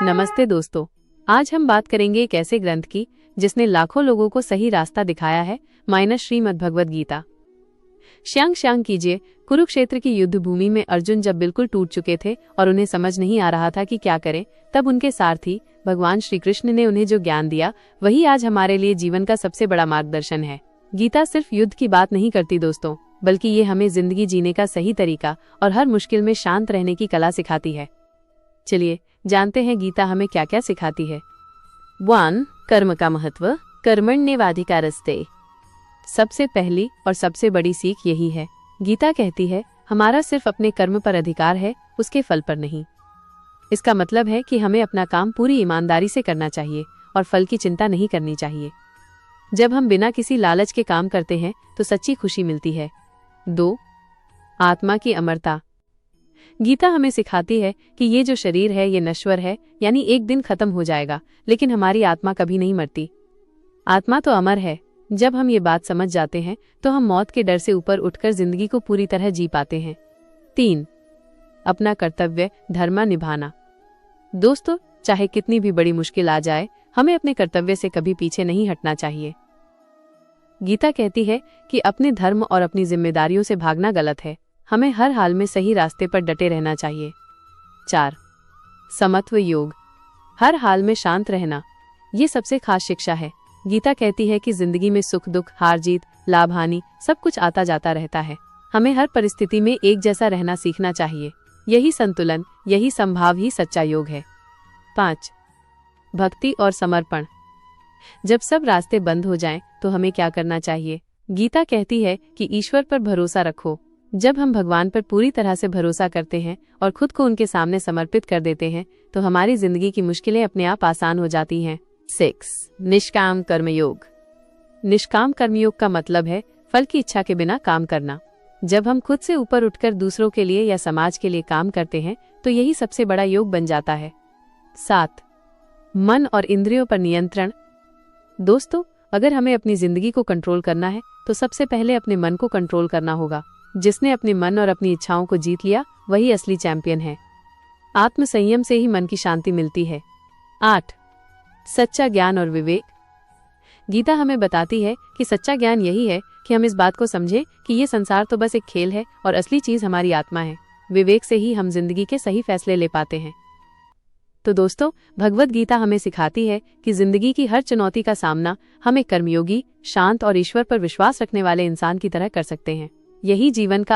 नमस्ते दोस्तों, आज हम बात करेंगे एक ऐसे ग्रंथ की जिसने लाखों लोगों को सही रास्ता दिखाया है, माइनस श्रीमद् भगवद गीता। श्यांग कीजिए, कुरुक्षेत्र की युद्ध भूमि में अर्जुन जब बिल्कुल टूट चुके थे और उन्हें समझ नहीं आ रहा था कि क्या करें, तब उनके सारथी भगवान श्री कृष्ण ने उन्हें जो ज्ञान दिया वही आज हमारे लिए जीवन का सबसे बड़ा मार्गदर्शन है। गीता सिर्फ युद्ध की बात नहीं करती दोस्तों, बल्कि ये हमें जिंदगी जीने का सही तरीका और हर मुश्किल में शांत रहने की कला सिखाती है। चलिए जानते हैं गीता हमें क्या क्या सिखाती है। 1. कर्म का महत्व, कर्मण्येवाधिकारस्ते। सबसे पहली और सबसे बड़ी सीख यही है। गीता कहती है हमारा सिर्फ अपने कर्म पर अधिकार है, उसके फल पर नहीं। इसका मतलब है कि हमें अपना काम पूरी ईमानदारी से करना चाहिए और फल की चिंता नहीं करनी चाहिए। जब हम बिना किसी लालच के काम करते हैं तो सच्ची खुशी मिलती है। 2. आत्मा की अमरता। गीता हमें सिखाती है कि ये जो शरीर है ये नश्वर है, यानी एक दिन खत्म हो जाएगा, लेकिन हमारी आत्मा कभी नहीं मरती। आत्मा तो अमर है। जब हम ये बात समझ जाते हैं तो हम मौत के डर से ऊपर उठकर जिंदगी को पूरी तरह जी पाते हैं। 3. अपना कर्तव्य धर्म निभाना। दोस्तों, चाहे कितनी भी बड़ी मुश्किल आ जाए, हमें अपने कर्तव्य से कभी पीछे नहीं हटना चाहिए। गीता कहती है कि अपने धर्म और अपनी जिम्मेदारियों से भागना गलत है, हमें हर हाल में सही रास्ते पर डटे रहना चाहिए। 4. समत्व योग, हर हाल में शांत रहना, ये सबसे खास शिक्षा है। गीता कहती है कि जिंदगी में सुख दुख, हार जीत, लाभ हानि सब कुछ आता जाता रहता है। हमें हर परिस्थिति में एक जैसा रहना सीखना चाहिए। यही संतुलन, यही संभाव ही सच्चा योग है। 5. भक्ति और समर्पण। जब सब रास्ते बंद हो जाएं, तो हमें क्या करना चाहिए? गीता कहती है कि ईश्वर पर भरोसा रखो। जब हम भगवान पर पूरी तरह से भरोसा करते हैं और खुद को उनके सामने समर्पित कर देते हैं, तो हमारी जिंदगी की मुश्किलें अपने आप आसान हो जाती हैं। 6. निष्काम कर्मयोग। निष्काम कर्मयोग का मतलब है फल की इच्छा के बिना काम करना। जब हम खुद से ऊपर उठकर दूसरों के लिए या समाज के लिए काम करते हैं तो यही सबसे बड़ा योग बन जाता है। 7. मन और इंद्रियों पर नियंत्रण। दोस्तों, अगर हमें अपनी जिंदगी को कंट्रोल करना है तो सबसे पहले अपने मन को कंट्रोल करना होगा। जिसने अपने मन और अपनी इच्छाओं को जीत लिया वही असली चैंपियन है। आत्म संयम से ही मन की शांति मिलती है। 8. सच्चा ज्ञान और विवेक। गीता हमें बताती है कि सच्चा ज्ञान यही है कि हम इस बात को समझें कि ये संसार तो बस एक खेल है और असली चीज हमारी आत्मा है। विवेक से ही हम जिंदगी के सही फैसले ले पाते हैं। तो दोस्तों, भगवद गीता हमें सिखाती है कि जिंदगी की हर चुनौती का सामना हम एक कर्मयोगी, शांत और ईश्वर पर विश्वास रखने वाले इंसान की तरह कर सकते हैं। यही जीवन का